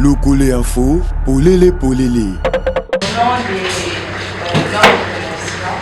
Locole Info, Polele Polele. Au nom des organes de promotion,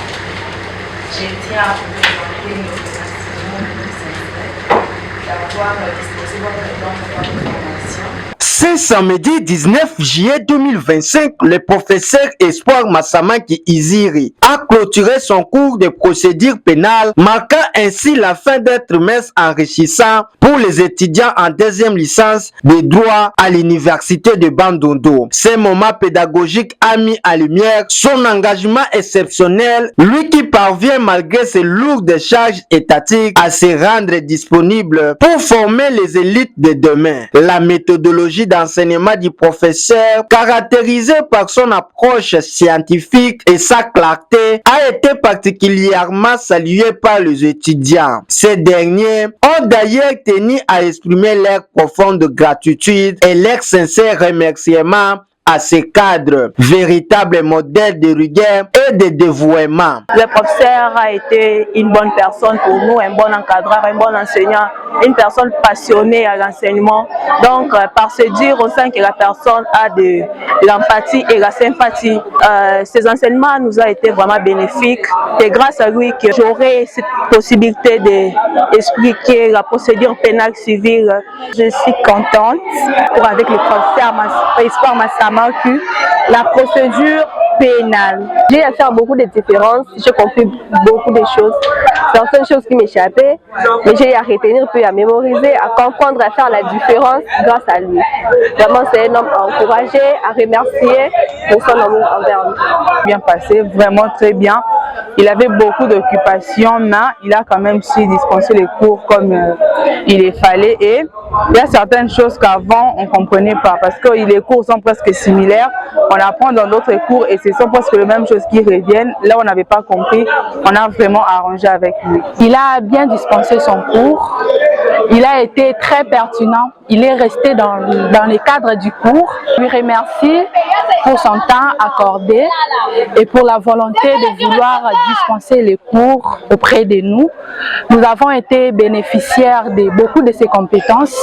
je tiens à vous présenter nos remerciements d'avoir disposé votre don pour votre formation. Ce samedi 19 juillet 2025, le professeur Espoir Massamaki Iziri a clôturé son cours de procédure pénale, marquant ainsi la fin d'un trimestre enrichissant pour les étudiants en deuxième licence de droit à l'université de Bandundu. Ce moment pédagogique a mis en lumière son engagement exceptionnel, lui qui parvient malgré ses lourdes charges étatiques à se rendre disponible pour former les élites de demain. La méthodologie d'enseignement du professeur, caractérisée par son approche scientifique et sa clarté, a été particulièrement saluée par les étudiants. Ces derniers ont d'ailleurs tenu à exprimer leur profonde gratitude et leur sincère remerciement à ces cadres, véritables modèles de rigueur et de dévouement. Le professeur a été une bonne personne pour nous, un bon encadreur, un bon enseignant, une personne passionnée à l'enseignement. Donc, par se dire au sein que la personne a de l'empathie et la sympathie, ces enseignements nous ont été vraiment bénéfiques. C'est grâce à lui que j'aurai cette possibilité d'expliquer la procédure pénale civile. Je suis contente pour avec le professeur Espoir Massamaki, la procédure pénale. J'ai à faire beaucoup de différences, j'ai compris beaucoup de choses, certaines choses qui m'échappaient, mais j'ai à retenir puis à mémoriser, à comprendre, à faire la différence grâce à lui. Vraiment, c'est un homme à encourager, à remercier pour son amour envers nous. Bien passé, vraiment très bien. Il avait beaucoup d'occupations, mais il a quand même su dispenser les cours comme il le fallait. Et il y a certaines choses qu'avant on ne comprenait pas parce que les cours sont presque similaires. On apprend dans d'autres cours et ce sont presque les mêmes choses qui reviennent. Là, on n'avait pas compris. On a vraiment arrangé avec lui. Il a bien dispensé son cours. Il a été très pertinent. Il est resté dans le cadre du cours. Je lui remercie pour son temps accordé et pour la volonté de vouloir dispenser les cours auprès de nous. Nous avons été bénéficiaires de beaucoup de ses compétences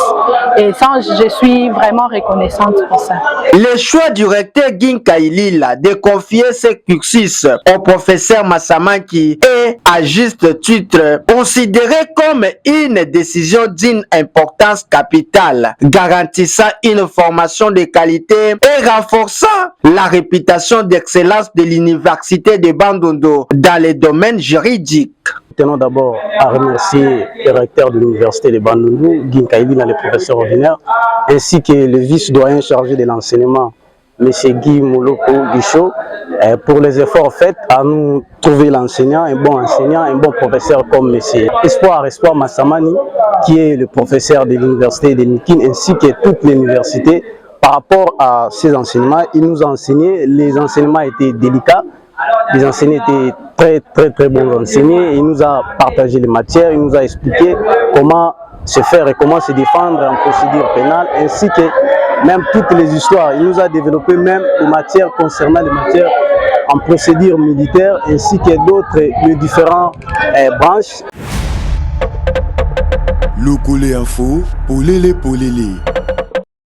et ça, je suis vraiment reconnaissante pour ça. Le choix du recteur Ginkailila de confier ce cursus au professeur Massamaki est, à juste titre, considéré comme une décision d'une importance capitale, garantissant une formation de qualité et renforçant la réputation d'excellence de l'université de Bandundu dans les domaines juridiques. Tenons d'abord à remercier le recteur de l'université de Bandundu, Ginkailila, le professeur ordinaire, ainsi que le vice-doyen chargé de l'enseignement, M. Guy Moloko Guichot, pour les efforts faits à nous trouver l'enseignant, un bon professeur comme M. Espoir Massamani, qui est le professeur de l'université de Nikin, ainsi que toute l'université. Par rapport à ces enseignements, il nous a enseigné, les enseignements étaient délicats, les enseignants étaient très bons enseignés, il nous a partagé les matières, il nous a expliqué comment se faire et comment se défendre en procédure pénale, ainsi que même toutes les histoires. Il nous a développé même les matières concernant les matières en procédure militaire, ainsi que d'autres, les différentes branches. Locole Info, Polele Polele.